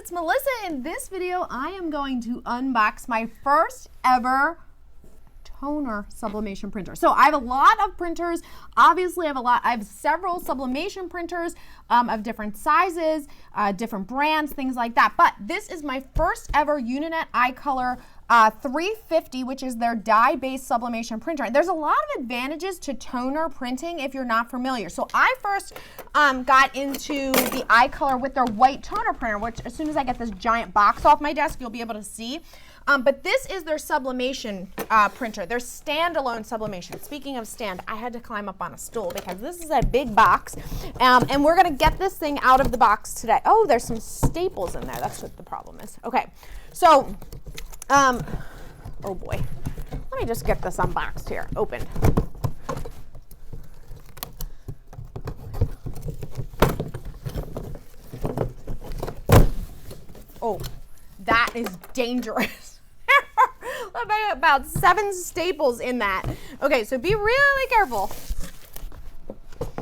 it's Melissa. In this video, I am going to unbox my first ever toner sublimation printer. So I have a lot of printers. Obviously, I have several sublimation printers of different sizes, different brands, things like that. But this is my first ever Uninet iColor 350, which is their dye-based sublimation printer. There's a lot of advantages to toner printing if you're not familiar. So I first got into the iColor with their white toner printer, which as soon as I get this giant box off my desk, you'll be able to see. But this is their sublimation printer, their standalone sublimation. Speaking of stand, I had to climb up on a stool because this is a big box, and we're gonna get this thing out of the box today. Oh, there's some staples in there. That's what the problem is. Okay, so, oh boy. Let me just get this unboxed here, opened. Oh, that is dangerous. About 7 staples in that. Okay, so be really careful.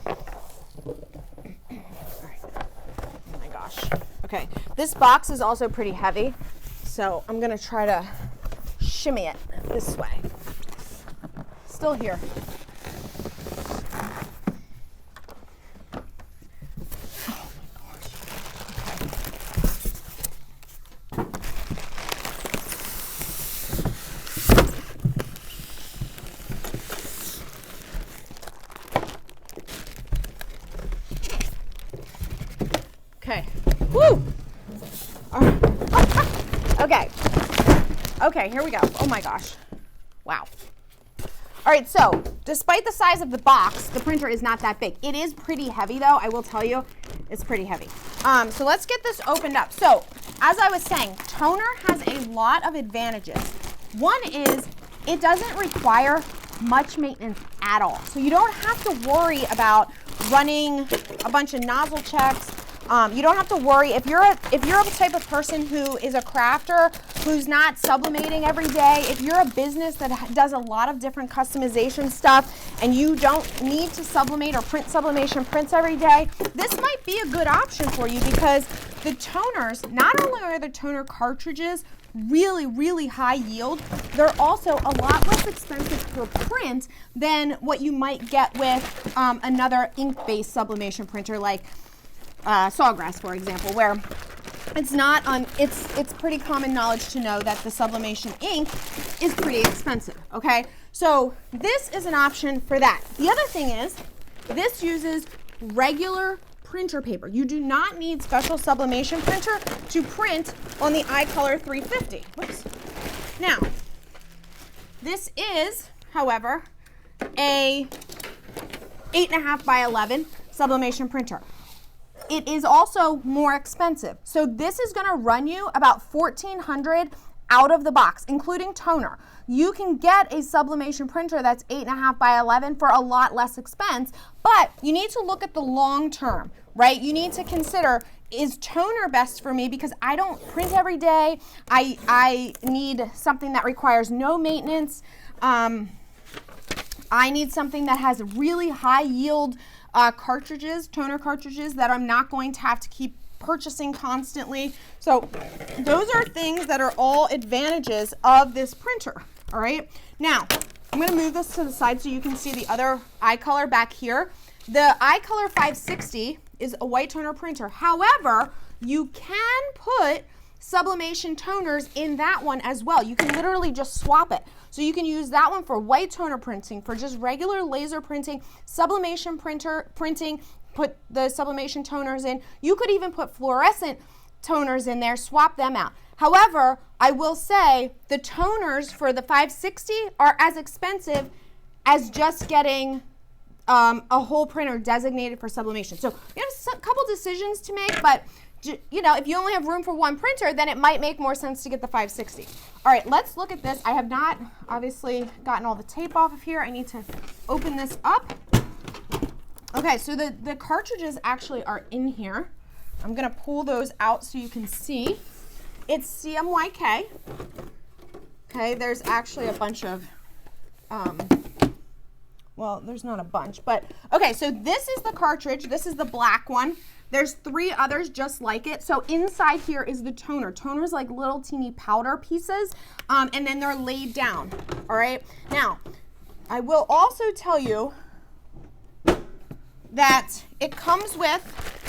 All right. Oh my gosh. Okay, this box is also pretty heavy, so I'm gonna try to shimmy it this way. Still here. Okay. Woo! Okay. Okay, here we go. Oh my gosh. Wow. All right, so despite the size of the box, the printer is not that big. It is pretty heavy though, I will tell you. It's pretty heavy. So let's get this opened up. So as I was saying, toner has a lot of advantages. One is it doesn't require much maintenance at all. So you don't have to worry about running a bunch of nozzle checks. You don't have to worry if you're the type of person who is a crafter, who's not sublimating every day. If you're a business that does a lot of different customization stuff and you don't need to sublimate or print sublimation prints every day, this might be a good option for you because the toners, not only are the toner cartridges really, really high yield, they're also a lot less expensive per print than what you might get with another ink-based sublimation printer like Sawgrass, for example, where it's not it's pretty common knowledge to know that the sublimation ink is pretty expensive, okay? So this is an option for that. The other thing is this uses regular printer paper. You do not need special sublimation printer to print on the iColor 350. Whoops. Now, this is, however, a 8.5 by 11 sublimation printer. It is also more expensive. So this is gonna run you about $1,400 out of the box, including toner. You can get a sublimation printer that's 8.5 by 11 for a lot less expense, but you need to look at the long term, right? You need to consider, is toner best for me because I don't print every day. I need something that requires no maintenance. I need something that has really high yield cartridges, toner cartridges that I'm not going to have to keep purchasing constantly. So those are things that are all advantages of this printer, all right? Now, I'm gonna move this to the side so you can see the other iColor back here. The iColor 560 is a white toner printer. However, you can put sublimation toners in that one as well. You can literally just swap it. So you can use that one for white toner printing, for just regular laser printing, sublimation printing, put the sublimation toners in. You could even put fluorescent toners in there, swap them out. However, I will say the toners for the 560 are as expensive as just getting a whole printer designated for sublimation. So you have a couple decisions to make, but you know, if you only have room for one printer, then it might make more sense to get the 560. All right, let's look at this. I have not obviously gotten all the tape off of here. I need to open this up. Okay, so the cartridges actually are in here. I'm gonna pull those out so you can see. It's CMYK. Okay, there's actually a bunch of, well, there's not a bunch, but okay, so this is the cartridge. This is the black one. There's 3 others just like it. So inside here is the toner. Toner is like little teeny powder pieces, and then they're laid down, all right? Now, I will also tell you that it comes with,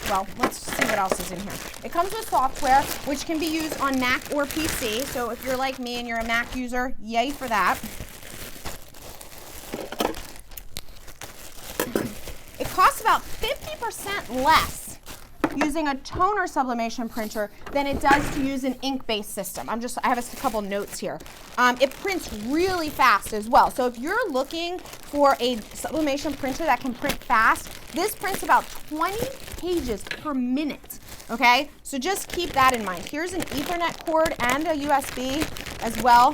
well, let's see what else is in here. It comes with software, which can be used on Mac or PC. So if you're like me and you're a Mac user, yay for that. It costs about 50% less using a toner sublimation printer than it does to use an ink-based system. I have a couple notes here. It prints really fast as well. So if you're looking for a sublimation printer that can print fast, this prints about 20 pages per minute, okay? So just keep that in mind. Here's an Ethernet cord and a USB as well.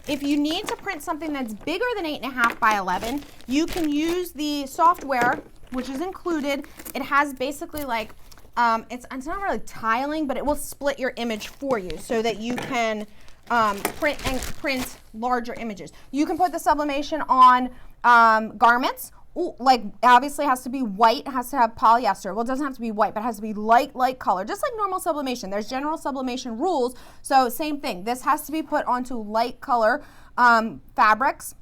If you need to print something that's bigger than 8.5 by 11, you can use the software, which is included. It has basically like, it's not really tiling, but it will split your image for you so that you can print larger images. You can put the sublimation on garments. Ooh, like obviously it has to be white, it has to have polyester. Well, it doesn't have to be white, but it has to be light color, just like normal sublimation. There's general sublimation rules, so same thing. This has to be put onto light color fabrics.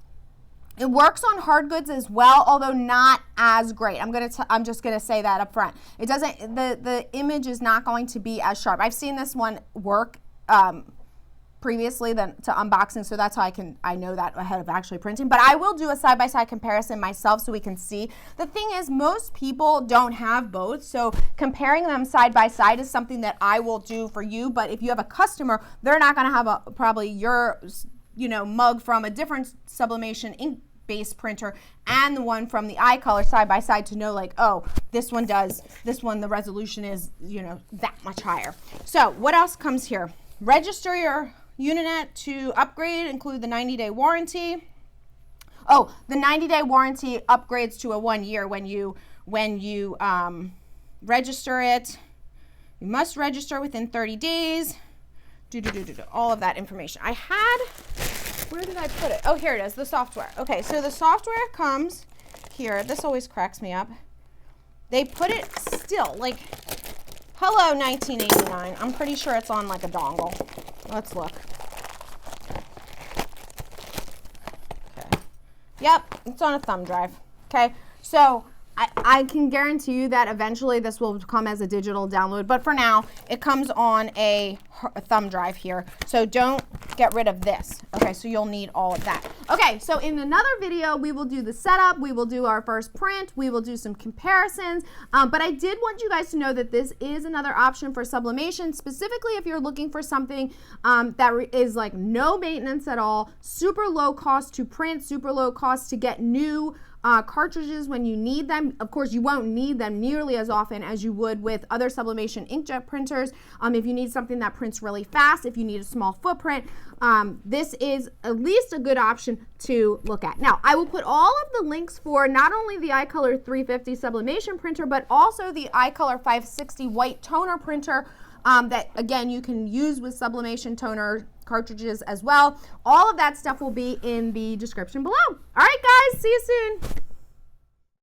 It works on hard goods as well, although not as great. I'm just gonna say that up front. It doesn't. The image is not going to be as sharp. I've seen this one work previously to unboxing, so that's how I know that ahead of actually printing. But I will do a side-by-side comparison myself so we can see. The thing is, most people don't have both, so comparing them side by side is something that I will do for you. But if you have a customer, they're not going to have probably your mug from a different sublimation ink-based printer and the one from the iColor side by side to know, like, oh, this one the resolution is that much higher. So what else comes here? Register your Uninet to upgrade, include the 90-day warranty. Oh, the 90-day warranty upgrades to a 1 year when you register it. You must register within 30 days. All of that information. Where did I put it? Oh, here it is, the software. Okay, so the software comes here. This always cracks me up. They put it still, like, hello 1989. I'm pretty sure it's on like a dongle. Let's look. Okay. Yep, it's on a thumb drive. Okay, so I can guarantee you that eventually this will come as a digital download, but for now it comes on a thumb drive here. So don't get rid of this. Okay, so you'll need all of that. Okay, so in another video we will do the setup, we will do our first print, we will do some comparisons, but I did want you guys to know that this is another option for sublimation, specifically if you're looking for something that is like no maintenance at all, super low cost to print, super low cost to get new cartridges when you need them. Of course, you won't need them nearly as often as you would with other sublimation inkjet printers. If you need something that prints really fast, if you need a small footprint, this is at least a good option to look at. Now, I will put all of the links for not only the iColor 350 sublimation printer, but also the iColor 560 white toner printer that, again, you can use with sublimation toner cartridges as well. All of that stuff will be in the description below. All right, guys, see you soon.